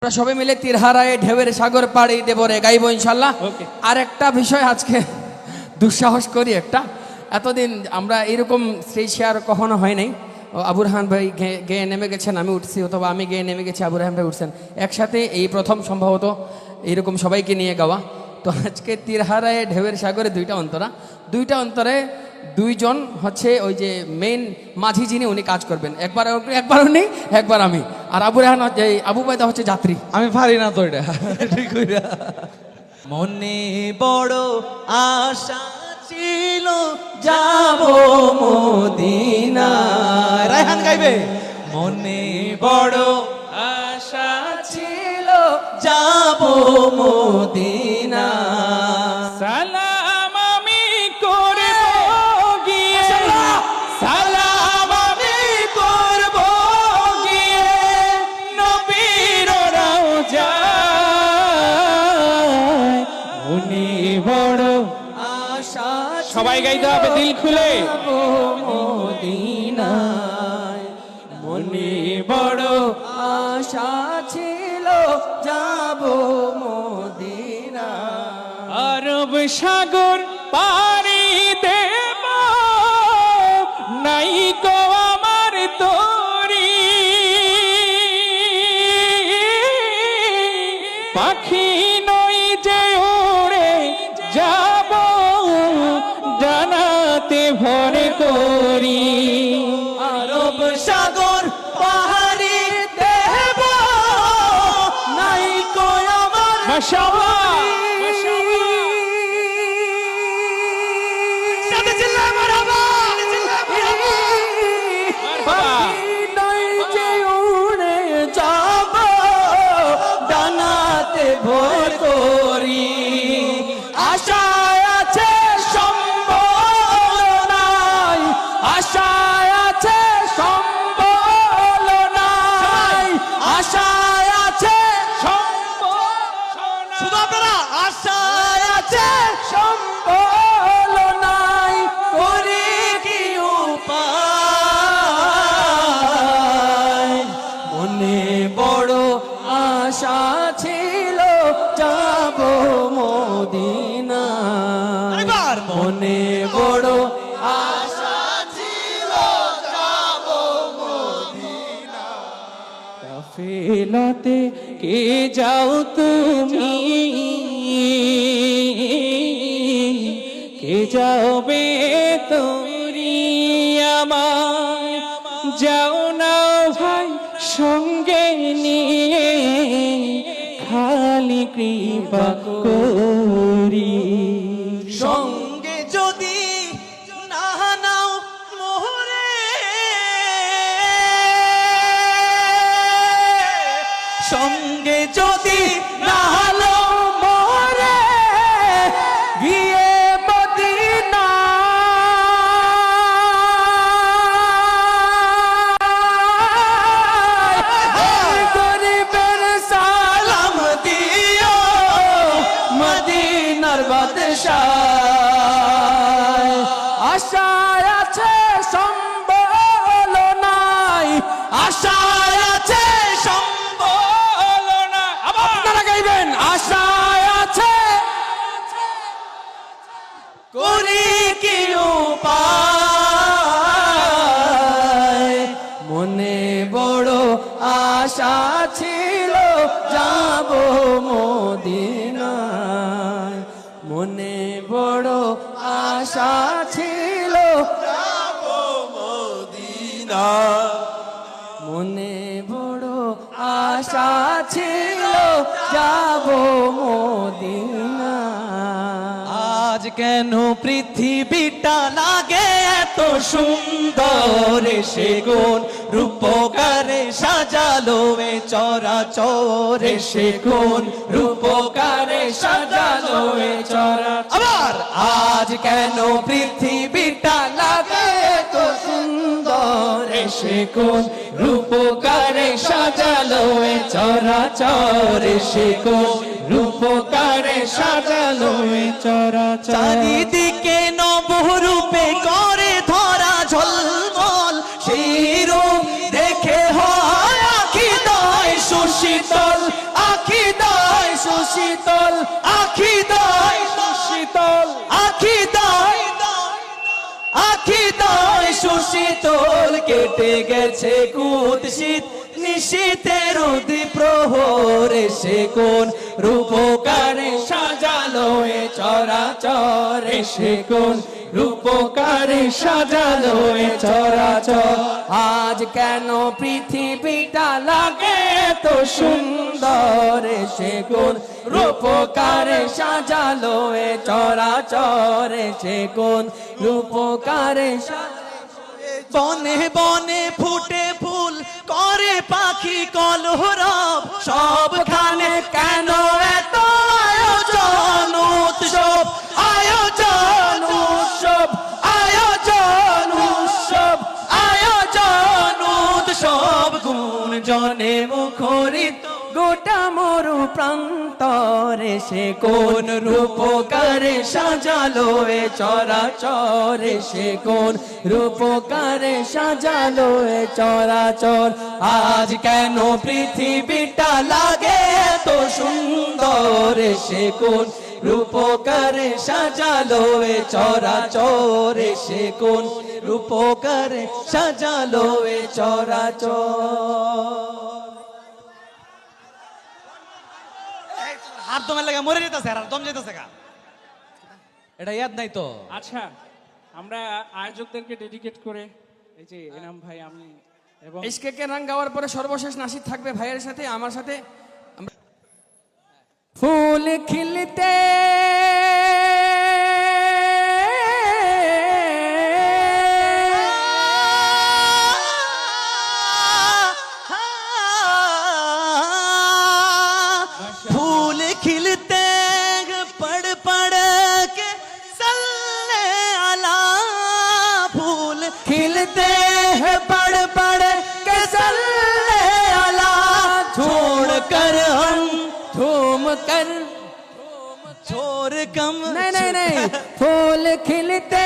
আমরা সবাই মিলে তীরহারায় ঢেউয়ের সাগর পাড়ি দেব রে গাইবো ইনশাল্লাহ। আর একটা বিষয় আজকে দুঃসাহস করি একটা, এতদিন আমরা এরকম স্টেজ শেয়ার কখনো হয় নাই। আবু রাহান ভাই গেয়ে নেমে গেছেন, আমি উঠছি, অথবা আমি গেয়ে নেমে গেছি, আবু রাহান ভাই উঠছেন, একসাথে এই প্রথম সম্ভবত এইরকম সবাইকে নিয়ে গাওয়া। তো আজকে তীরহারায় ঢেউয়ের সাগরে দুইটা অন্তরে দুইজন হচ্ছে ওই যে মেইন মাঝি যিনি, উনি কাজ করবেন। একবার উনি, একবার আমি। আর আবু রেহান আবু বাইদা হচ্ছে যাত্রী। আমি পারি না তো এটা ঠিক কইরা। মনে বড় আশা ছিল যাব মদিনা। রায়হান গাইবে। মনে বড় আশা ছিল যাব মদিনা। সালাম আমি করব গিয়ে, সালাম আমি করব গিয়ে নবীর রওজায়। মনে বড় আশা সবাই গাইতে হবে দিল খুলে। মদিনায় মনে বড় আশা ছিল যাব মদিনা। আরব সাগর পাড়ি দেব, নাই গো আমার তরি, পাখি নই যে উড়ে যাব, জানাতে ভর করি। আরব সাগর পাহাড়ি দেব, নাই কো আমার মাশাআল্লাহ, সাথে চিল্লায় মারহাবা। পাখি নই যে উড়ে যাব, ডানাতে ভর করি। আশায় আছে সম্বল নাই, আশায় আছে সম্বল নাই, আশায় আছে শুধু আপনারা আশায় আছে সম্বল নাই, করি কি উপায়। মনে বড় আশা ছিল যাব মদিনা। মনে বড় আশা ছিল যাব মদিনা। কাফেলাতে কে যাও তুমি, কে যাবে তোরি আমায়, যাও না ভাই সঙ্গে নিয়ে, খালি কৃপা করি। সঙ্গে যদি না নাও মোহরে, সঙ্গে যদি না নাও মোহরে, গিয়ে মদিনা গরিবের সালাম দিও, মদিনার বাদশাহ। আশায় আছে সম্বল নাই, আশায় আছে সম্বল নাই। আপনারা গাইবেন। আশায় আছে করি কি উপায়। মনে বড় আশা ছিল যাব মদিনায়। মনে বড় আশা ছিল যাব মদিনায়। মনে বড় আশা ছিল যাব মদিনা। আজ কেন পৃথিবীটা লাগে এত সুন্দর, সে গুণ রূপকারে সাজালো এ চরাচর, সে গুণ রূপকারে সাজালো এ চরাচর। আবার আজ কেন পৃথিবীটা লাগে এত সুন্দর, সে গুণ রূপকারে সাজালো এ চরাচর, সে গুণ রূপকারে সাজালো এ চরাচর। চারিদিকে নবরূপে করে ধরা ঝলমল, সেই রূপ দেখে হয় আখি দয় সুশীতল। সুশীতল আখি দয় সুশীতল আখি দয় আখি দয় সুশীতল কেটে গেছে কুৎসিত নিশীতের উদি প্রহর এসে কোন রূপকারে সাজালো এ চরাচর এসে কোন রূপকারে সাজালো এ চরাচর আজ কেন পৃথিবীটা লাগে তো সুন্দর এসে কোন রূপকারে সাজালো এ চরাচর এসে কোন রূপকারে বনে বনে ফুটে ফুল করে পাখি কলরব সবখানে কেন এত আয়োজন উৎসব আয়োজন উৎসব আয়োজন উৎসব আয়োজন উৎসব গুঞ্জনে মুখরিত গোটা মরু প্রান্তরে সে কোন রূপকারে সাজালো এ চরাচর সে কোন রূপকারে সাজালো এ চরাচর আজ কেন পৃথিবীটা লাগে তো সুন্দর সে কোন রূপকারে সাজালো এ চরাচর সে কোন রূপকারে সাজালো এ চরাচর হাত দমে লাগে মরে যেতেছে আর দম যেতেছে গা এটা ইয়াদ নাই তো আচ্ছা আমরা আয়োজকদেরকে ডেডিকেট করে এই যে এনাম ভাই আমি এবং ইশকে কে রং গাওয়ার পরে সর্বশেষ নাসিদ থাকবে ভাইয়ের সাথে আমার সাথে ফুল খিলতে फूल खिलते पड़ पड़ के सल्ले अला फूल खिलते हैं पड़ पड़ के सल्ले अला छोड़ कर हम झूम कर छोड़ कम नहीं नहीं नहीं फूल खिलते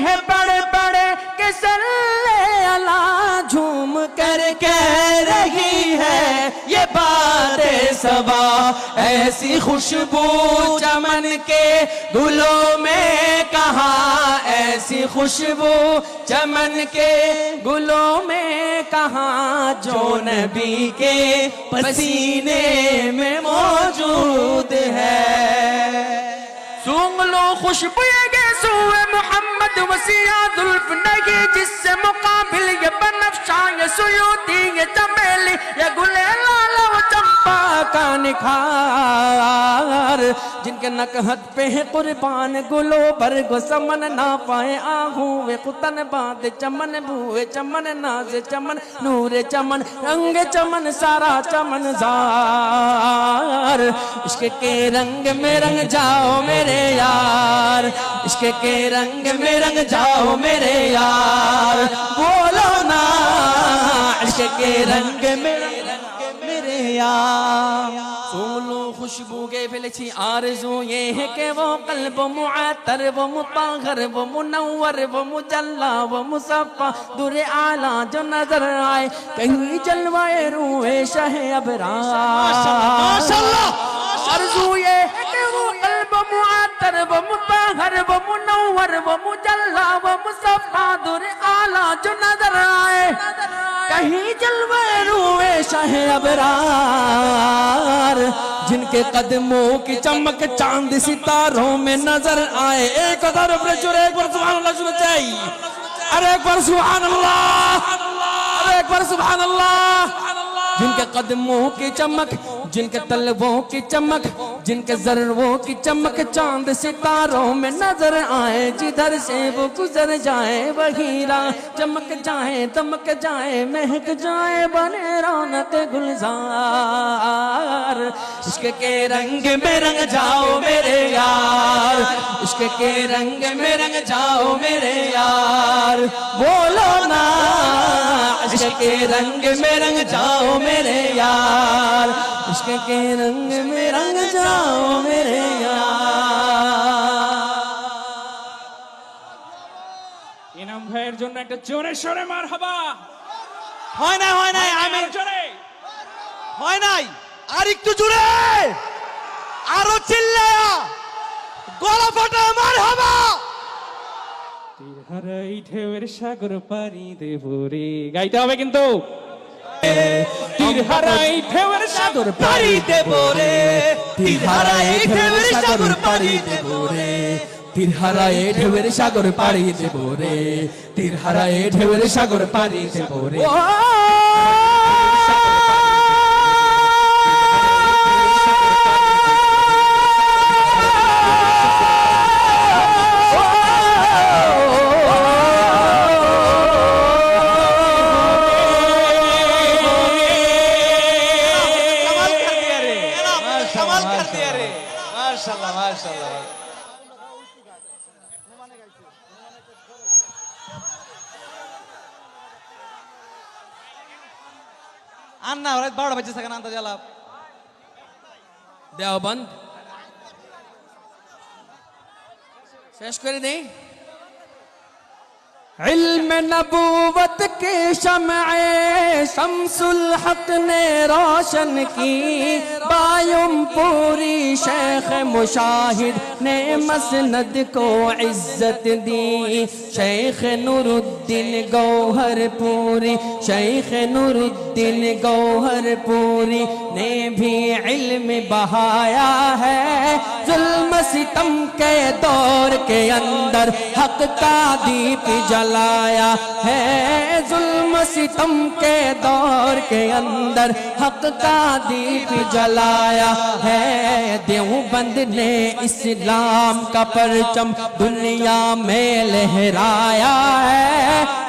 हैं बड़े बड़े के सल्ले अला झूम कर कह रही है ये बातें सबा ऐसी खुशबू चमन के गुलों में कहा ऐसी खुशबू चमन के गुलों में कहा जो नबी के पसीने में मौजूद है सूंघ लो खुशबू ये सूए मोहम्मद वसिया जुल्फ नहीं जिससे मुकाबिल ये बनफ्शा ये सुयूती ये चमेली ये गुले लाल वो चंपा का निखार जिनके नकहत पे है कुर्बान गुलो बरगो समन ना पाए आहू वे कुतन बात चमन भूए चमन नाज चमन नूरे चमन रंग चमन सारा चमन जार इश्क के रंग में रंग जाओ मेरे यार इश्क के रंग में रंग जाओ मेरे यार बोलो ना इश्क के रंग में मेरे यार सोलो खुशबू के फेलेছি आरज़ू ये है कि वो कल्ब मुअत्तर वो मुताहर वो मुनव्वर वो मुजल्ला वो मुसफ़ा दुरे आला जो नजर आए कहीं जलवाए रूहे शाह अबरार माशाअल्लाह आरज़ू ये है कि वो कल्ब मुअत्तर वो मुताहर वो मुनव्वर वो मुजल्ला वो मुसफ़ा दुरे आला जो नजर आए कहीं जलवाए रूहे शाह अबरार जिनके कदमों की चमक चांद सितारों में नजर आए एक हजार एक बार सुभान अल्लाह सुनना चाहिए अरे एक बार सुभान अल्लाह अरे एक बार सुभान अल्लाह जिनके कदमों की चमक जिनके तलवों की चमक जिनके जर्रों की चमक चांद सितारों में नजर आए जिधर से वो गुजर जाए वही राह चमक जाए दमक जाए महक जाए बने रौनक गुलजार इश्क के रंग में रंग जाओ मेरे यार इश्क के रंग में रंग जाओ मेरे यार बोलो ना इश्क के रंग में रंग जाओ मेरे यार इश्क के रंग में रंग जाओ मेरे यार এনাম ভাইয়ের জন্য একটা জোরে সোরে মারহাবা হয় নাই আমি জোরে হয় নাই আর একটু জোরে আরো চিল্লায়া গলা ফাটা মারহাবা। তীর হারাই ঢেউয়ের সাগর পাড়ি দেব রে, গাইতে হবে কিন্তু। তীর হারাই ঢেউয়ের সাগর পাড়ি দেব রে, তীর হারায় ঢেউয়ের সাগর পাড়ি দেব রে, তীর হারায় ঢেউয়ের সাগর পাড়ি দেব রে, তীর হারায় ঢেউয়ের সাগর পাড়ি দেব রে। कमाल कर दिया रे, माशाल्लाह माशाल्लाह। अन्ना रात 12 बजे सगन अंत जाला দেওবন্দ শেষ করে নেই। इल्म नबूवत के शमए शम्सुल हक ने रोशन की, बायुम पूरी शेख मुशाहिद ने मसनद को इज्जत दी। शेख नूरुद्दीन गौहर पूरी, शेख नूरुद्दीन गौहर पूरी ने भी इल्म बहाया है। जुल्म सितम के दौर के अंदर हक का दीप जलाया है। जुल्म सितम के दौर के अंदर हक का दीप जलाया है। देवबंद ने इस्लाम का परचम दुनिया में लहराया है।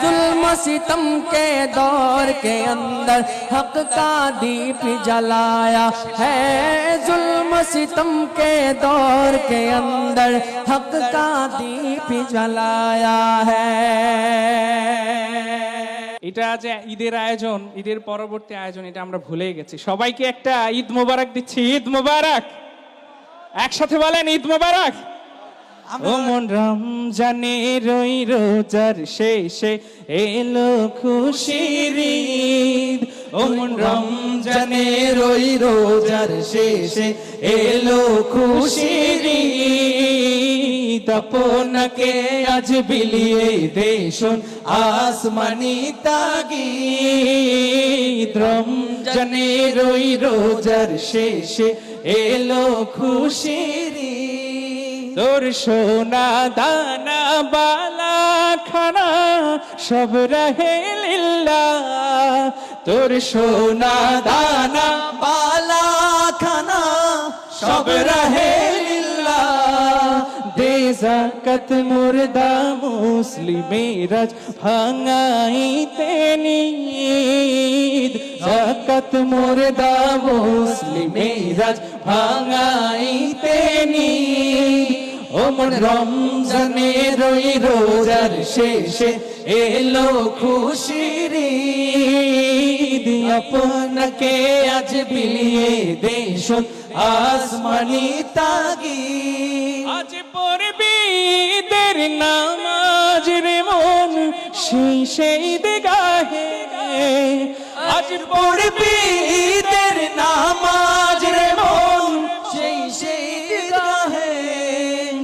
जुल्म सितम के दौर के अंदर हक का दीप जलाया है। जुल्म सितम के दौर के अंदर हक का दीप जलाया है। এটা যে ঈদের আয়োজন, ঈদের পরবর্তী আয়োজন, এটা আমরা ভুলে গেছি। সবাইকে একটা ঈদ মোবারক দিচ্ছি। ঈদ মোবারক, একসাথে বলেন ঈদ মোবারক। ও মন রমজানে রই রোজার শেষে এলো খুশির ঈদ। ও মন রমজানে রই রোজার শেষে এলো খুশির ঈদ। আপনাকে আজ বিলিয়ে দেশন আসমানি তাগিদ। রমজানে রই রোজার শেষে এলো খুশির ঈদ। তোর সোনা দানা বালা খানা সব রহে লিল্লাহ। তোর সোনা দানা बाला खाना সব রহে লিল্লাহ। দে যাকাত মুর্দা মুসলিমেরাজ ভাঙাইতে নিদ। যাকাত মুর্দা মুসলিমেরাজ ভাঙাইতে নিদ। ও মন রমজানে রই রোজার শেষে এলো খুশির ঈদ। আপনাকে আজ বিলিয়ে দেশন আসমানি তাগিদ। আজ পড়বি ঈদের নামাজ রে মন সেই সেই গাহে। আজ পড়বি ঈদের নামাজ রে মন সেই সেই গাহে।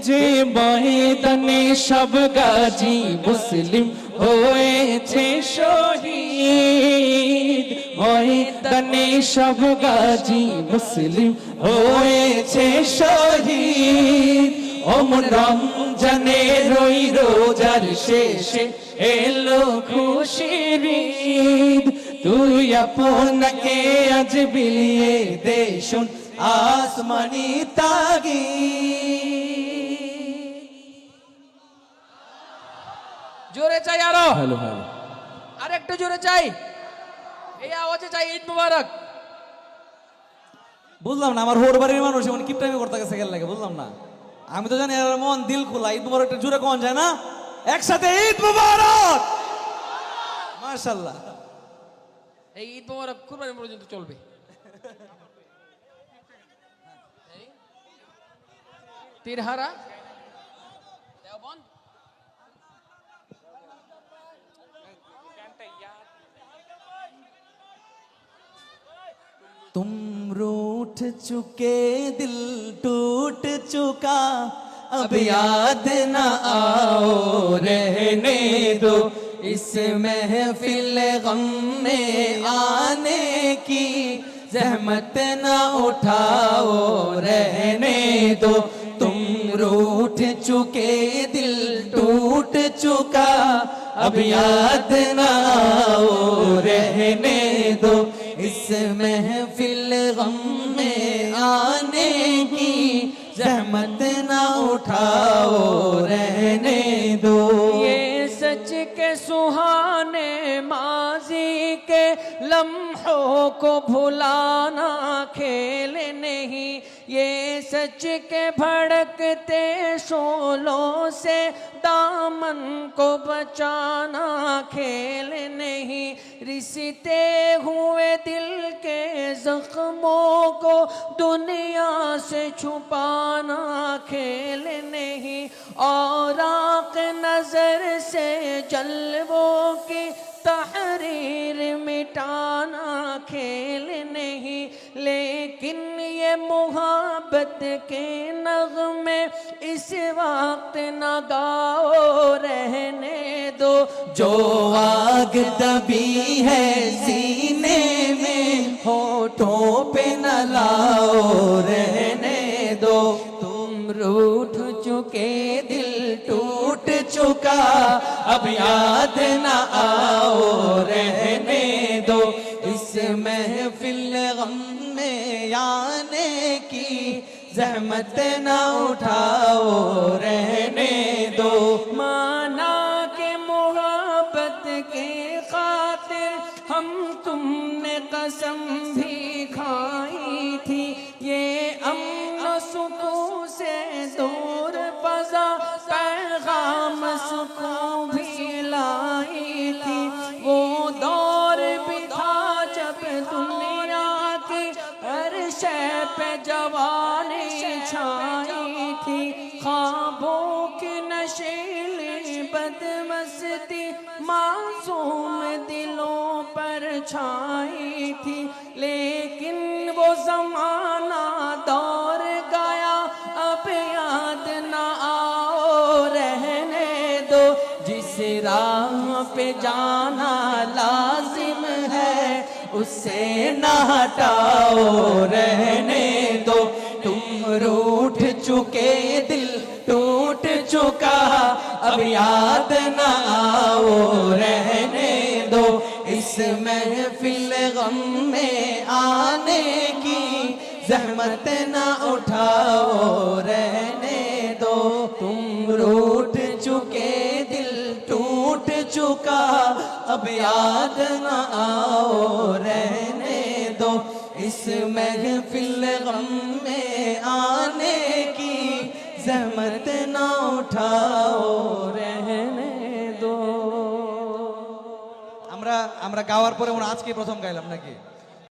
যে ময়দানে সব গাজী মুসলিম হয়েছে শহীদ। ময়দানে সব গাজী মুসলিম হয়েছে শহীদ। ও মন রমজানে রই রোজার শেষে এলো খুশির ঈদ। তুই আপনাকে আজ বিলিয়ে দেশন আসমানি তাগিদ। জোরে চাই আরো, হ্যালো হ্যালো আর একটু জোরে চাই, এই আওয়াজে চাই ঈদ মুবারক। বুঝলাম না, আমার হোর বাড়ির মানুষ এমন কিপটামি করতে গেছে গেল লাগে, বুঝলাম না। আমি তো জানি এর মন দিল খোলা, ঈদ মুবারক একটা জোরে কোন যায় না, একসাথে ঈদ মুবারক মাশাআল্লাহ। এই ঈদ মুবারক কুরবানি পর্যন্ত চলবে। তীরহারা দেওবন্দ तुम रूठ चुके दिल टूट चुका अब याद न आओ रहने दो इस महफिल गम में आने की जहमत न उठाओ रहने दो तुम रूठ चुके दिल टूट चुका अब याद न आओ रहने दो इस महफिल गम में आने की जहमत न उठाओ रहने दो ये सच के सुहाने माजी के लम्हों को भुलाना खेल नहीं ये सच के भड़कते शोलों से दामन को बचाना खेल नहीं रिश्ते हुए दिल के जख्मों को दुनिया से छुपाना खेल नहीं और आँख नजर से जलवों की तहरीर मिटाना खेल नहीं लेकिन ये मोहब्बत के नगमे इस वक्त न गाओ रहने दो जो आग दबी है सीने में होठों पे न लाओ रहने दो तुम रूठ चुके दिल टूट चुका अब याद न आओ रहने दो इस महफिल गम में आने की जहमत न उठाओ रहने दो माना के मोहब्बत के खातिर हम तुमने कसम भी खाई थी ये अमन सुकून से दूर फजा पैगाम सुकून भी लाई थी वो दौर भी था जब दुनिया की हर शय पे जवानी छाई थी ख्वाबों की नशीली बदमस्ती मासूम दिलों पर छाई थी लेकिन वो जमाना दौर गया अब याद न आओ रहने दो जिस राह पे जाना लाजिम है उससे न हटाओ रहने दो तुम रूठ चुके दिल टूट चुका अब याद न आओ रहने दो इस महफिल गम में आने की जहमत न उठाओ रहने दो तुम रूठ चुके दिल टूट चुका अब याद न आओ रहने दो इस महफिल गम में आने की जहमत न उठाओ रहने दो আমরা গাওয়ার পরে আমরা আজকে প্রথম গাইলাম নাকি